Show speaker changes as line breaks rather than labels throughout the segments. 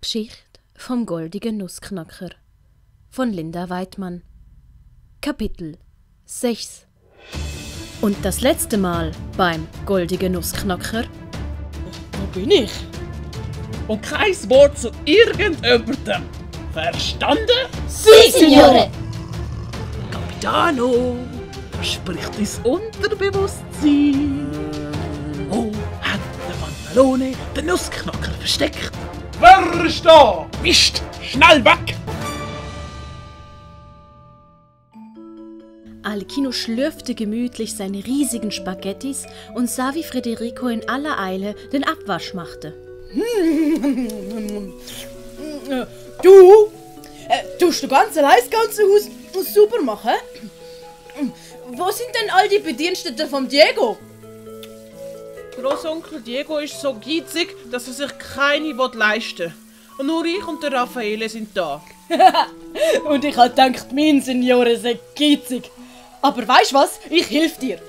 Geschichte vom goldigen Nussknacker von Linda Weidmann. Kapitel 6. Und das letzte Mal beim goldigen Nussknacker.
Wo bin ich? Und kein Wort zu irgendjemandem. Verstanden?
Si, Signore!
Capitano, da spricht dein Unterbewusstsein. Wo hat der Pantalone den Nussknacker versteckt? Wer ist da? Mist, schnell weg!
Alecchino schlürfte gemütlich seine riesigen Spaghettis und sah, wie Federico in aller Eile den Abwasch machte.
Du? Tust du ganz allein das ganze Haus sauber machen? Wo sind denn all die Bediensteten vom Diego?
Grossonkel Diego ist so geizig, dass er sich keine leisten will. Und nur ich und der Raffaele sind da.
Und ich hab gedacht, mein Signore sei geizig. Aber weisst was? Ich hilf dir.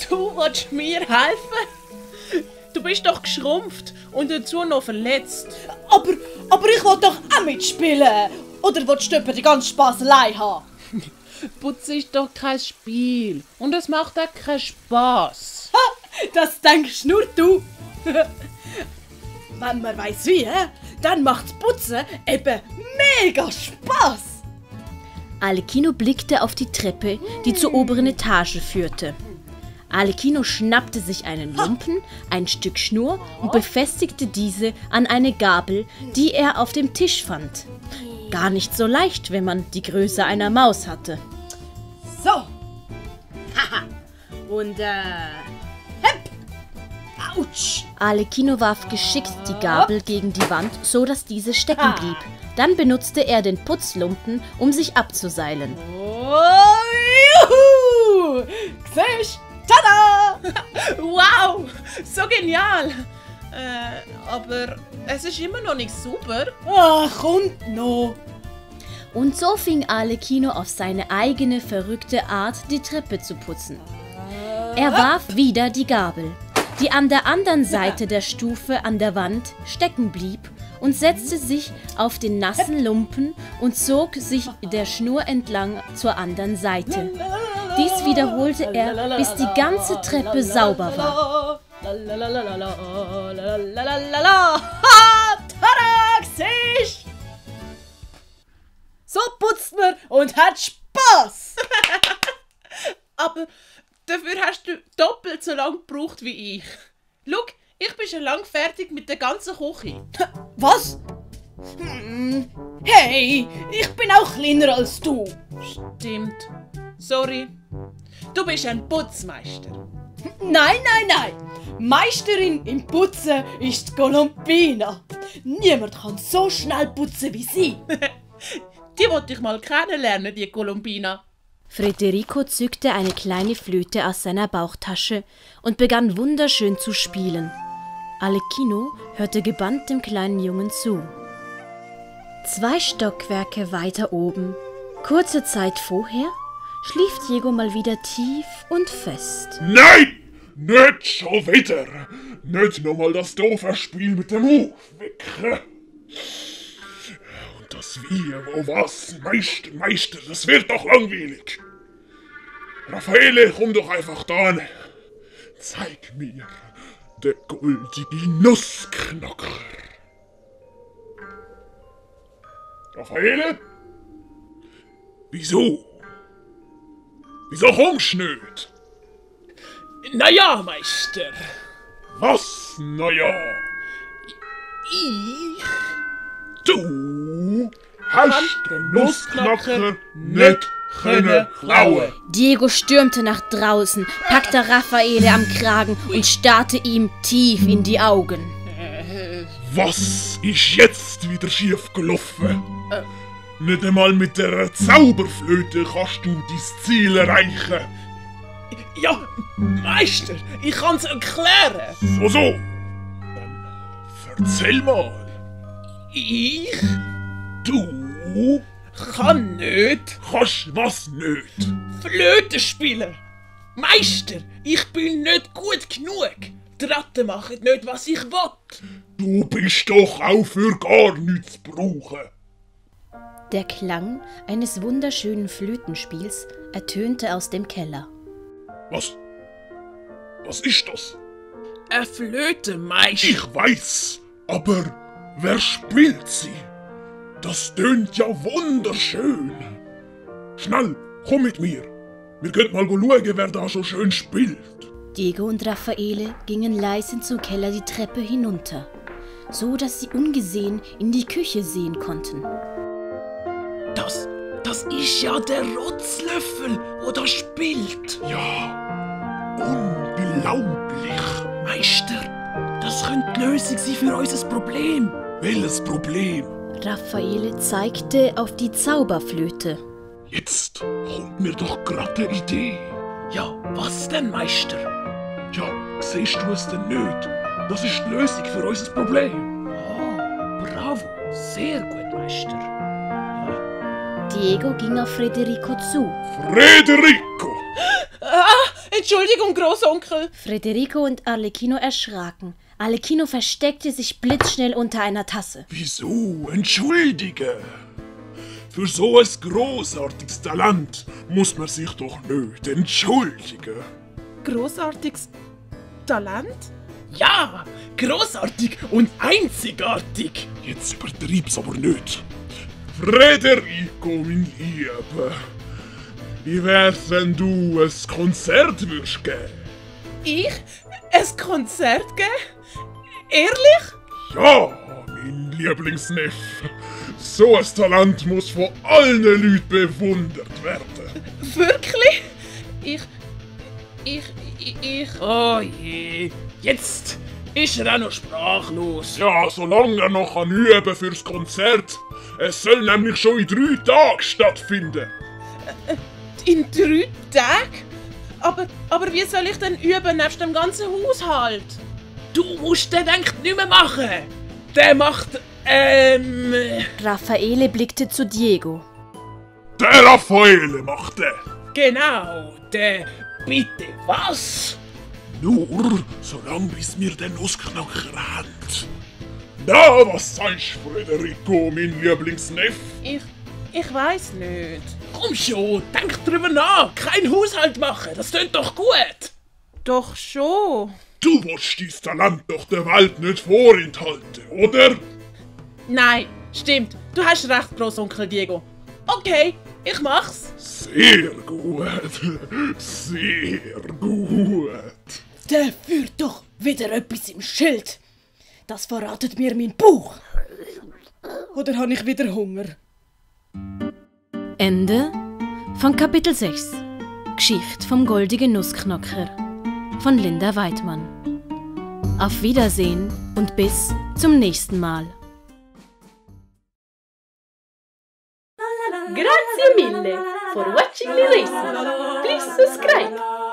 Du willst mir helfen? Du bist doch geschrumpft und dazu noch verletzt.
Aber ich will doch auch mitspielen. Oder willst du etwa den ganzen Spass allein haben?
Putzen ist doch kein Spiel. Und es macht auch keinen Spass.
Ha, das denkst nur du. Wenn man weiss wie, dann macht's Putzen eben mega Spass.
Alecchino blickte auf die Treppe, die zur oberen Etage führte. Alecchino schnappte sich einen Lumpen, ein Stück Schnur und befestigte diese an eine Gabel, die er auf dem Tisch fand. Gar nicht so leicht, wenn man die Größe einer Maus hatte.
So. Haha. Und hepp. Autsch.
Alecchino warf geschickt die Gabel gegen die Wand, so dass diese stecken blieb. Dann benutzte er den Putzlumpen, um sich abzuseilen.
Oh, juhu. Siehst? Tada!
Wow, so genial! Aber es ist immer noch nicht super.
Ach, kommt noch.
Und so fing Alecchino auf seine eigene verrückte Art, die Treppe zu putzen. Er warf wieder die Gabel, die an der anderen Seite der Stufe an der Wand stecken blieb, und setzte sich auf den nassen Lumpen und zog sich der Schnur entlang zur anderen Seite. Dies wiederholte er, bis die ganze Treppe sauber war.
Tada, siehst? So putzt man und hat Spaß.
Aber dafür hast du doppelt so lange gebraucht wie ich. Schau, ich bin schon lang fertig mit der ganzen Küche.
Was? Hey, ich bin auch kleiner als du.
Stimmt. Sorry. Du bist ein Putzmeister.
Nein. Meisterin im Putzen ist Colombina. Niemand kann so schnell putzen wie sie.
Die wollte ich mal kennenlernen, die Colombina.
Federico zückte eine kleine Flöte aus seiner Bauchtasche und begann wunderschön zu spielen. Alecchino hörte gebannt dem kleinen Jungen zu. 2 Stockwerke weiter oben, kurze Zeit vorher, schlief Diego mal wieder tief und fest.
Nein! Nicht schon wieder! Nicht nochmal das doofe Spiel mit dem Aufwecken! Und das Wie, wo, was, Meister, das wird doch langweilig! Raffaele, komm doch einfach da. Zeig mir den goldigen Nussknacker. Raffaele? Wieso? Wieso kommst du nicht?
Naja, Meister.
Was? Naja.
Ich
Du hast den Nussknacker nicht können klauen.
Diego stürmte nach draußen, packte Raffaele am Kragen und starrte ihm tief in die Augen.
Was ist jetzt wieder schief gelaufen? Nicht einmal mit der Zauberflöte kannst du dein Ziel erreichen.
Ja, Meister, ich kann's erklären.
So. Dann erzähl mal.
Ich
Du
kann nicht
kannst was nicht?
Flöte spielen. Meister, ich bin nicht gut genug. Die Ratten machen nicht, was ich will.
Du bist doch auch für gar nichts zu brauchen.
Der Klang eines wunderschönen Flötenspiels ertönte aus dem Keller.
Was? Was ist das?
Eine Flöte, Meister.
Ich weiß, aber wer spielt sie? Das tönt ja wunderschön. Schnell, komm mit mir. Wir können mal schauen, wer da so schön spielt.
Diego und Raffaele gingen leise zum Keller die Treppe hinunter, so dass sie ungesehen in die Küche sehen konnten.
Das ist ja der Rotzlöffel, der da spielt.
Ja, unglaublich.
Meister, das könnte die Lösung sein für unser Problem.
Welches Problem?
Raffaele zeigte auf die Zauberflöte.
Jetzt kommt mir doch gerade eine Idee.
Ja, was denn, Meister?
Ja, siehst du es denn nicht? Das ist die Lösung für unser Problem.
Oh, bravo, sehr gut, Meister.
Diego ging auf Federico zu.
Federico!
Entschuldigung, Großonkel.
Federico und Arlecchino erschraken. Arlecchino versteckte sich blitzschnell unter einer Tasse.
Wieso? Entschuldige! Für so ein großartiges Talent muss man sich doch nicht entschuldigen.
Großartiges Talent?
Ja, großartig und einzigartig.
Jetzt übertreib's aber nicht. Federico, mein Lieber, wie wär's, wenn du ein Konzert würdest geben?
Ich? Ein Konzert geben? Ehrlich?
Ja, mein Lieblingsneff. So ein Talent muss von allen Leuten bewundert werden.
Wirklich? Ich...
Oh je, jetzt ist er auch noch sprachlos.
Ja, solange er noch üben kann fürs Konzert. Es soll nämlich schon in 3 Tagen stattfinden.
In 3 Tagen? Aber wie soll ich denn üben nebst dem ganzen Haushalt?
Du musst den denkt nicht mehr machen. Der macht,
Raffaele blickte zu Diego.
Der Raffaele macht den.
Genau, der bitte was?
Nur solange bis mir den Nussknacker haben. Na, was sagst du, Federico, mein Lieblingsneff?
Ich weiss nicht.
Komm schon, denk drüber nach. Kein Haushalt machen, das tönt doch gut.
Doch schon.
Du willst dein Talent doch der Welt nicht vorenthalten, oder?
Nein, stimmt. Du hast recht, Großonkel Diego. Okay, ich mach's.
Sehr gut, sehr gut.
Der führt doch wieder etwas im Schild. Das verratet mir mein Bauch. Oder habe ich wieder Hunger?
Ende von Kapitel 6. Geschichte vom goldigen Nussknacker von Linda Weidmann. Auf Wiedersehen und bis zum nächsten Mal.
Grazie mille for watching the lesson. Please subscribe.